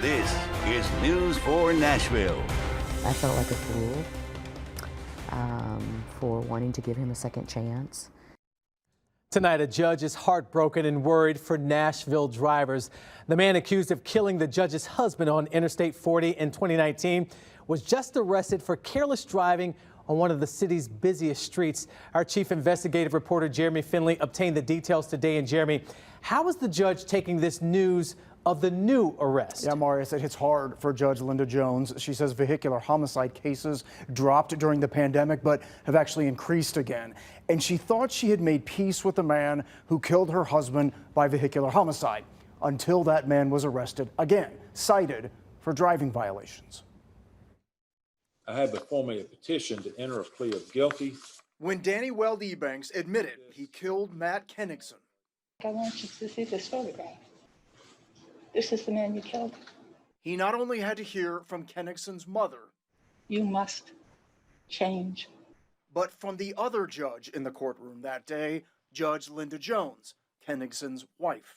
This is News 4 Nashville. I felt like a fool for wanting to give him a second chance. Tonight, a judge is heartbroken and worried for Nashville drivers. The man accused of killing the judge's husband on Interstate 40 in 2019 was just arrested for careless driving on one of the city's busiest streets. Our chief investigative reporter, Jeremy Finley, obtained the details today. And Jeremy, how is the judge taking this news of the new arrest? Yeah, Marius, it hits hard for Judge Linda Jones. She says vehicular homicide cases dropped during the pandemic, but have actually increased again. And she thought she had made peace with the man who killed her husband by vehicular homicide until that man was arrested again, cited for driving violations. I have before me a petition to enter a plea of guilty. When Danny Weld Ebanks admitted he killed Matt Kennigson, I want you to see this photograph. This is the man you killed. he not only had to hear from Kennigson's mother, You must change. but from the other judge in the courtroom that day, Judge Linda Jones, Kennigson's wife.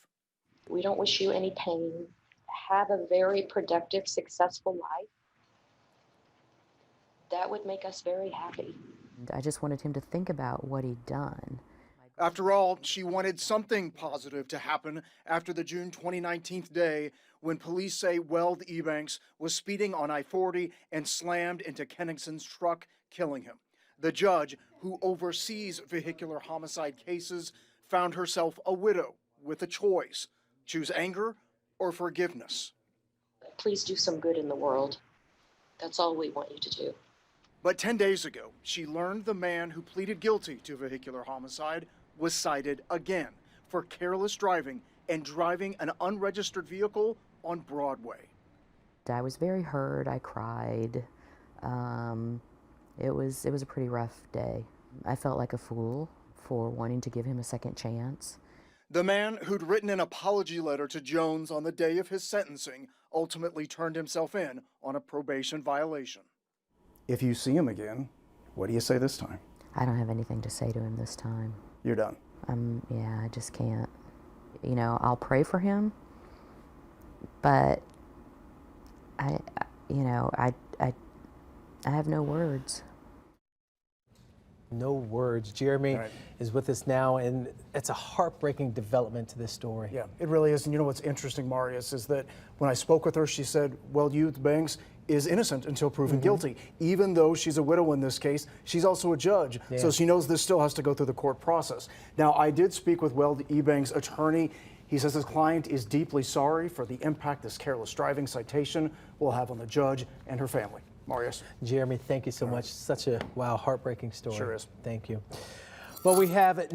We don't wish you any pain. Have a very productive, successful life. That would make us very happy. I just wanted him to think about what he'd done. After all, she wanted something positive to happen after the June 2019 day when police say Weld Ebanks was speeding on I-40 and slammed into Kennigson's truck, killing him. The judge, who oversees vehicular homicide cases, found herself a widow with a choice: choose anger or forgiveness. Please do some good in the world. That's all we want you to do. But 10 days ago, she learned the man who pleaded guilty to vehicular homicide was cited again for careless driving and driving an unregistered vehicle on Broadway. I was very hurt. I cried. It was a pretty rough day. I felt like a fool for wanting to give him a second chance. The man who'd written an apology letter to Jones on the day of his sentencing ultimately turned himself in on a probation violation. If you see him again, what do you say this time? I don't have anything to say to him this time. You're done. Yeah, I just can't. You know, I'll pray for him, but I have no words. No words. Jeremy Right. is with us now, and it's a heartbreaking development to this story. Yeah, it really is. And you know what's interesting, Marius, is that when I spoke with her, she said, well, Banks is innocent until proven guilty. Even though she's a widow in this case, she's also a judge. Yeah. So she knows this still has to go through the court process. Now, I did speak with Weld Ebanks' attorney. He says his client is deeply sorry for the impact this careless driving citation will have on the judge and her family. Marius. Jeremy, thank you so much. Such a, wow, heartbreaking story. Sure is. Thank you. Well, we have